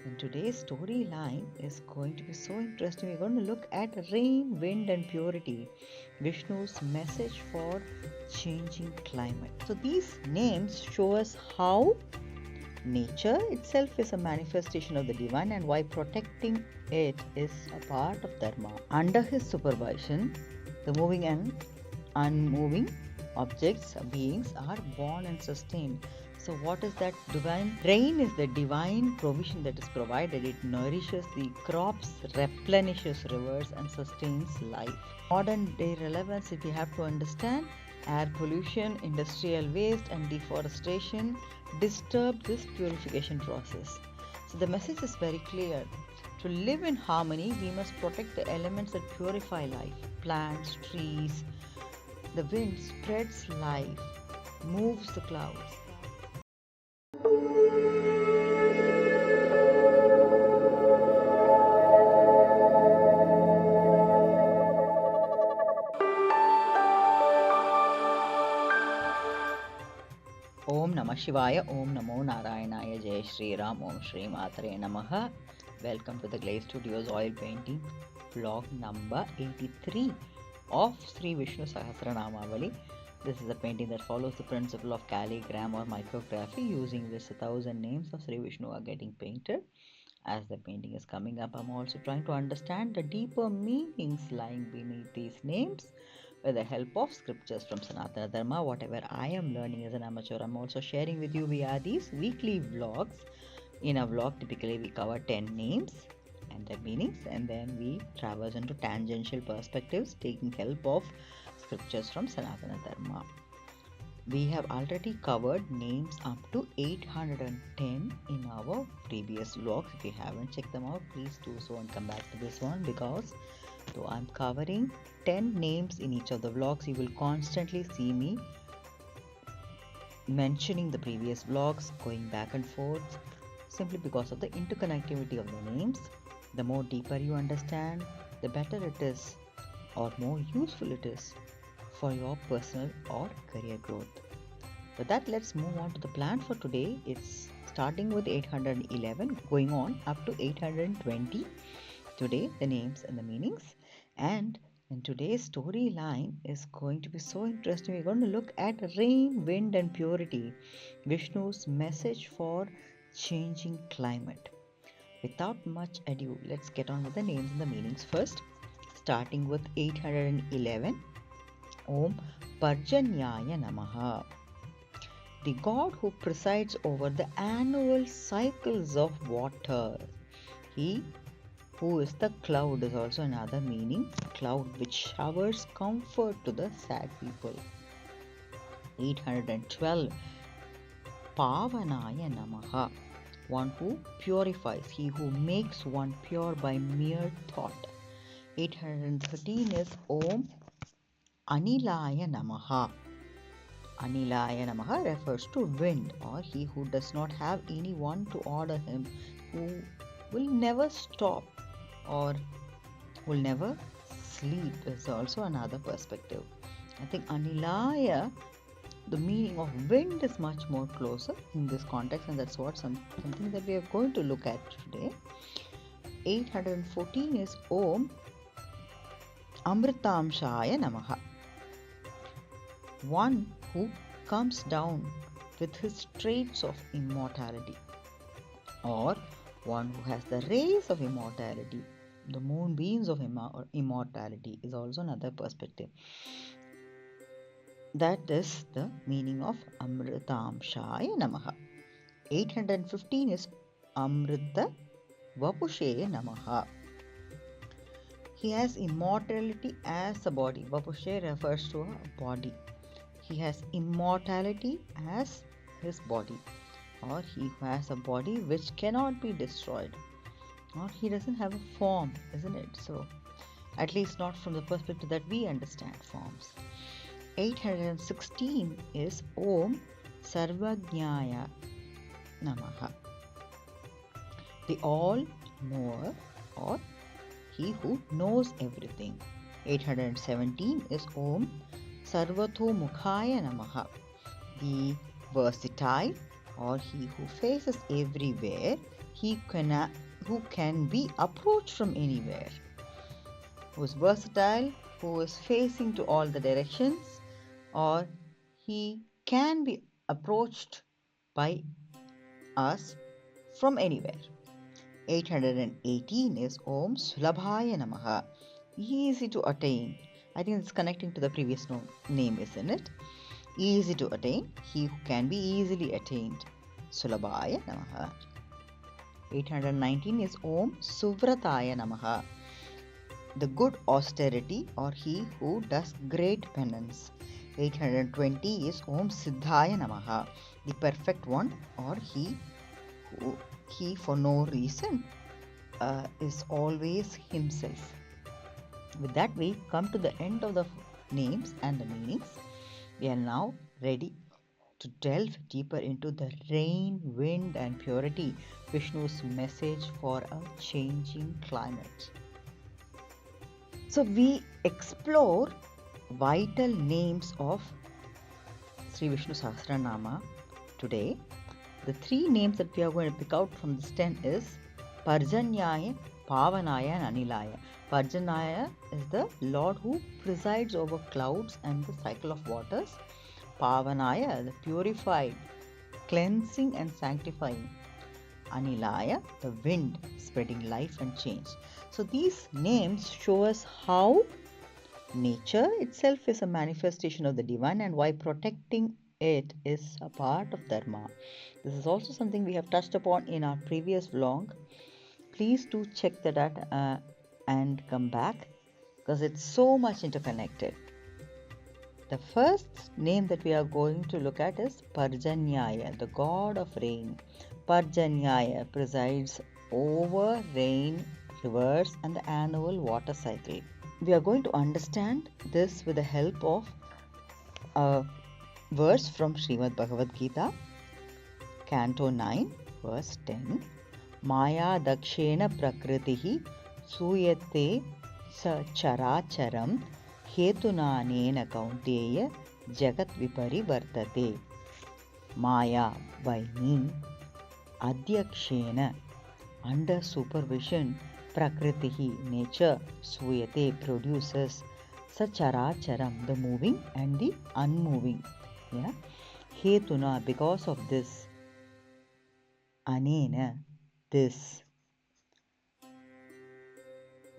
And today's storyline is going to be so interesting. We're going to look at rain, wind, and purity, Vishnu's message for changing climate. So these names show us how nature itself is a manifestation of the divine and why protecting it is a part of Dharma. Under his supervision, the moving and unmoving objects, beings are born and sustained. So what is that divine? Rain is the divine provision that is provided. It nourishes the crops, replenishes rivers, and sustains life. Modern day relevance, if you have to understand, air pollution, industrial waste, and deforestation disturb this purification process. So the message is very clear. To live in harmony, we must protect the elements that purify life. Plants, trees. The wind spreads life, moves the clouds. Om Namah Shivaya, Om Namo Narayanaya, Jai Shri Ram, Om Shri Matre Namaha. Welcome to the Glaze Studios oil painting vlog number 83 of Sri Vishnu Sahasranamavali. This is a painting that follows the principle of calligram or micrography, using which 1,000 names of Sri Vishnu are getting painted. As the painting is coming up, I'm also trying to understand the deeper meanings lying beneath these names with the help of scriptures from Sanatana Dharma. Whatever I am learning as an amateur, I'm also sharing with you via these weekly vlogs. In a vlog, typically we cover 10 names and their meanings, and then we traverse into tangential perspectives, taking help of scriptures from Sanatana Dharma. We have already covered names up to 810 in our previous vlogs. If you haven't checked them out, please do so and come back to this one, because though I'm covering 10 names in each of the vlogs, you will constantly see me mentioning the previous vlogs, going back and forth, simply because of the interconnectivity of the names. The more deeper you understand, the better it is, or more useful it is for your personal or career growth. With that, let's move on to the plan for today. It's starting with 811, going on up to 820. Today, the names and the meanings. And in today's storyline is going to be so interesting. We're going to look at rain, wind, and purity, Vishnu's message for changing climate. Without much ado, let's get on with the names and the meanings first. Starting with 811, Om PARJANYÀYA Namaha. The God who presides over the annual cycles of water. He who is the cloud is also another meaning. Cloud which showers comfort to the sad people. 812, PAVANAYA Namaha. One who purifies, he who makes one pure by mere thought. 813 is Om ANILÀYA Namaha. ANILÀYA Namaha refers to wind, or he who does not have anyone to order him, who will never stop or will never sleep, is also another perspective. I think ANILÀYA, the meaning of wind, is much more closer in this context, and that's what something that we are going to look at today. 814 is Om Amritamshaya Namaha. One who comes down with his traits of immortality, or one who has the rays of immortality, the moonbeams of immortality, is also another perspective. That is the meaning of Amritamshaya Namaha. 815 is Amrita Vapushe Namaha. He has immortality as a body. Vapushe refers to a body. He has immortality as his body, or he who has a body which cannot be destroyed, or he doesn't have a form, isn't it? So, at least not from the perspective that we understand forms. 816 is Om Sarvajñāya Namaha. The all-knower, or he who knows everything. 817 is Om Sarvathomukhaya Namaha. The versatile, or he who faces everywhere, who can be approached from anywhere, who is versatile, who is facing to all the directions, or he can be approached by us from anywhere. 818 is Om Sulabhaya Namaha. Easy to attain. I think it's connecting to the previous name, isn't it? Easy to attain. He who can be easily attained. Sulabhaya Namaha. 819 is Om Suvrataya Namaha. The good austerity, or he who does great penance. 820 is Om Siddhaya Namaha. The perfect one, or he for no reason is always himself. With that, we come to the end of the names and the meanings. We are now ready to delve deeper into the rain, wind and purity, Vishnu's message for a changing climate. So we explore vital names of Sri Vishnu Sahasranama today. The 3 names that we are going to pick out from this 10 is PARJANYÀYA, PＡVANÁYA and ANILާYA. PARJANYÄYA is the Lord who presides over clouds and the cycle of waters. PAVANÁYA, the purified, cleansing and sanctifying. ANILާYA, the wind, spreading life and change. So these names show us how nature itself is a manifestation of the divine and why protecting it is a part of Dharma. This is also something we have touched upon in our previous vlog. Please do check that out and come back, because it's so much interconnected. The first name that we are going to look at is PARJANYÄYA, the god of rain. PARJANYÄYA presides over rain, rivers and the annual water cycle. We are going to understand this with the help of a verse from Shrimad Bhagavad Gita, Canto 9, verse 10. Maya dakshena prakritihi suyate sa characharam hetuna nena kaunteya jagat viparivartate. Maya, by me, adhyakshena, under supervision, prakritihi, nature, suyate, produces, sacharacharam, the moving and the unmoving. Yeah, hetuna, because of this, anena, this,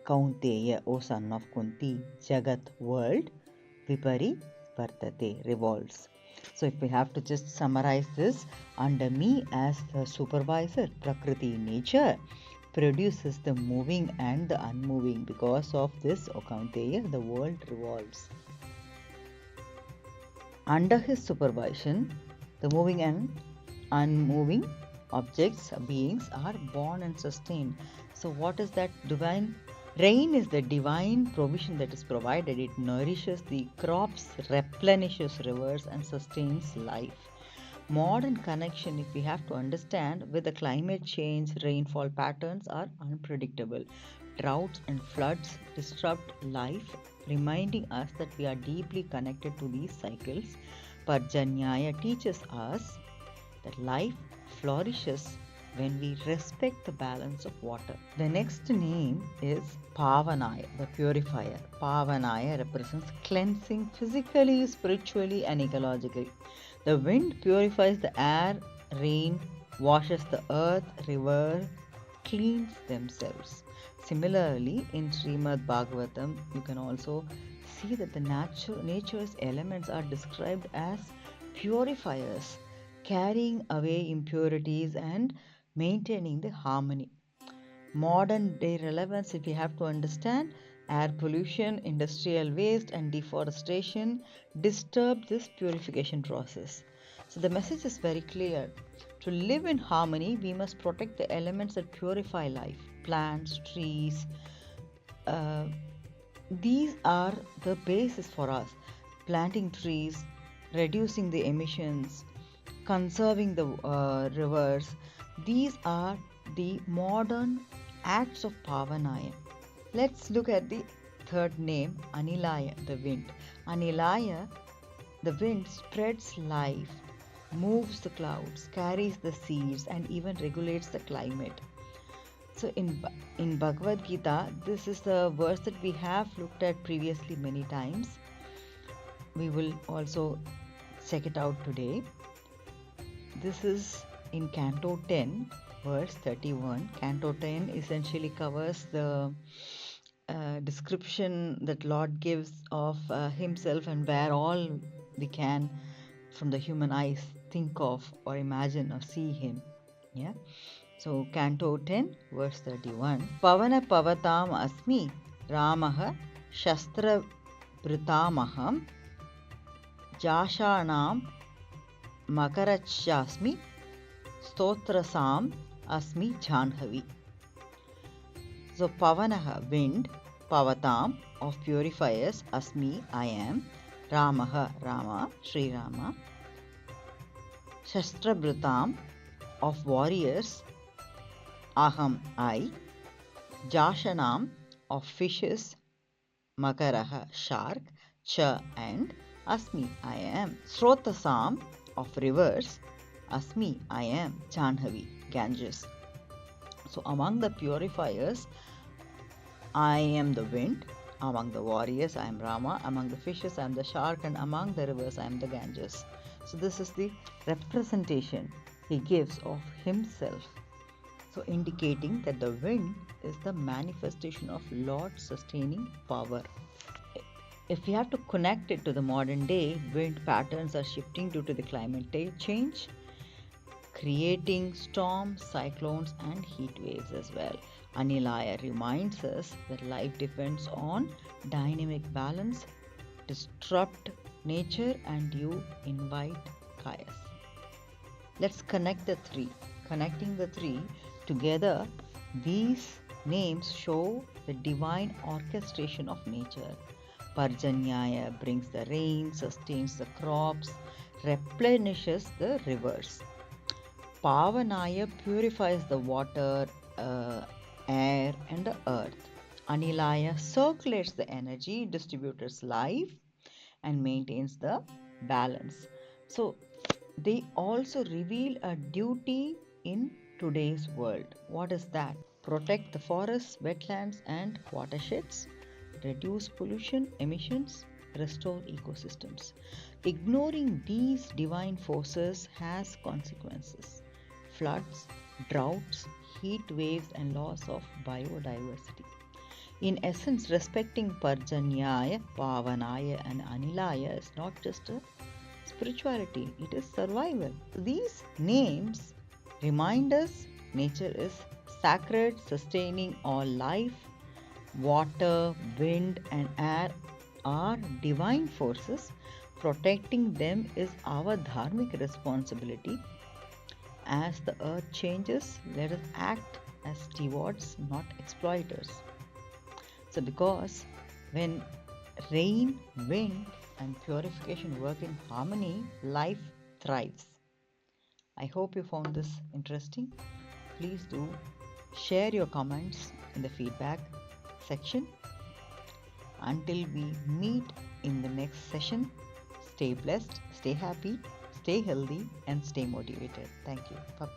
kaunteya, O son of Kunti, jagat, world, vipari vartate, revolves. So if we have to just summarize this, under me as the supervisor, prakriti, nature, produces the moving and the unmoving. Because of this, O Kaunteya, the world revolves. Under his supervision, the moving and unmoving objects, beings are born and sustained. So what is that divine? Rain is the divine provision that is provided. It nourishes the crops, replenishes rivers and sustains life. Modern connection, if we have to understand, with the climate change, rainfall patterns are unpredictable. Droughts and floods disrupt life, reminding us that we are deeply connected to these cycles. PARJANYÄYA teaches us that life flourishes when we respect the balance of water. The next name is PAVANÁYA, the purifier. PAVANÁYA represents cleansing physically, spiritually and ecologically. The wind purifies the air, rain washes the earth, river cleans themselves. Similarly, in Shrimad Bhagavatam, you can also see that the nature's elements are described as purifiers, carrying away impurities and maintaining the harmony. Modern day relevance, if you have to understand, air pollution, industrial waste and deforestation disturb this purification process. So the message is very clear. To live in harmony, we must protect the elements that purify life. Plants, trees, these are the basis for us. Planting trees, reducing the emissions, conserving the rivers, these are the modern acts of PAVANÁYA. Let's look at the third name, ANILާYA, the wind. ANILާYA, the wind, spreads life, moves the clouds, carries the seeds, and even regulates the climate. So in Bhagavad Gita, this is the verse that we have looked at previously many times. We will also check it out today. This is in Canto 10, verse 31. Canto 10 essentially covers the description that Lord gives of himself and where all we can from the human eyes think of or imagine or see him. Yeah. So Canto 10, verse 31. Pavana pavatam asmi Ramaha shastra vritamaham jashanam makarachasmi stotrasam asmi janhavi. So Pavanaha, wind, Pavatam, of purifiers, Asmi, I am, Ramaha, Rama, Sri Rama, Shastrabratam, of warriors, Aham, I, Jashanam, of fishes, Makaraha, shark, Cha, and Asmi, I am, Srotasam, of rivers, Asmi, I am, Janhavi, Ganges. So among the purifiers, I am the wind. Among the warriors, I am Rama. Among the fishes, I am the shark. And among the rivers, I am the Ganges. So this is the representation he gives of himself. So indicating that the wind is the manifestation of Lord's sustaining power. If we have to connect it to the modern day, wind patterns are shifting due to the climate change, creating storms, cyclones, and heat waves as well. ANILÀYA reminds us that life depends on dynamic balance. Disrupt nature and you invite chaos. Let's connect the three. Connecting the three together, these names show the divine orchestration of nature. PARJANYÀYA brings the rain, sustains the crops, replenishes the rivers. PAVANāYA purifies the water, air, and the earth. ANILÀYA circulates the energy, distributes life, and maintains the balance. So they also reveal a duty in today's world. What is that? Protect the forests, wetlands, and watersheds, reduce pollution, emissions, restore ecosystems. Ignoring these divine forces has consequences. Floods, droughts, heat waves, and loss of biodiversity. In essence, respecting PARJANYÀYA, PAVANāYA, and ANILާYA is not just a spirituality, it is survival. These names remind us nature is sacred, sustaining all life. Water, wind, and air are divine forces. Protecting them is our dharmic responsibility. As the earth changes, let us act as stewards, not exploiters. So because when rain, wind, and purification work in harmony, life thrives. I hope you found this interesting. Please do share your comments in the feedback section. Until we meet in the next session, stay blessed, stay happy, stay healthy, and stay motivated. Thank you. Bye.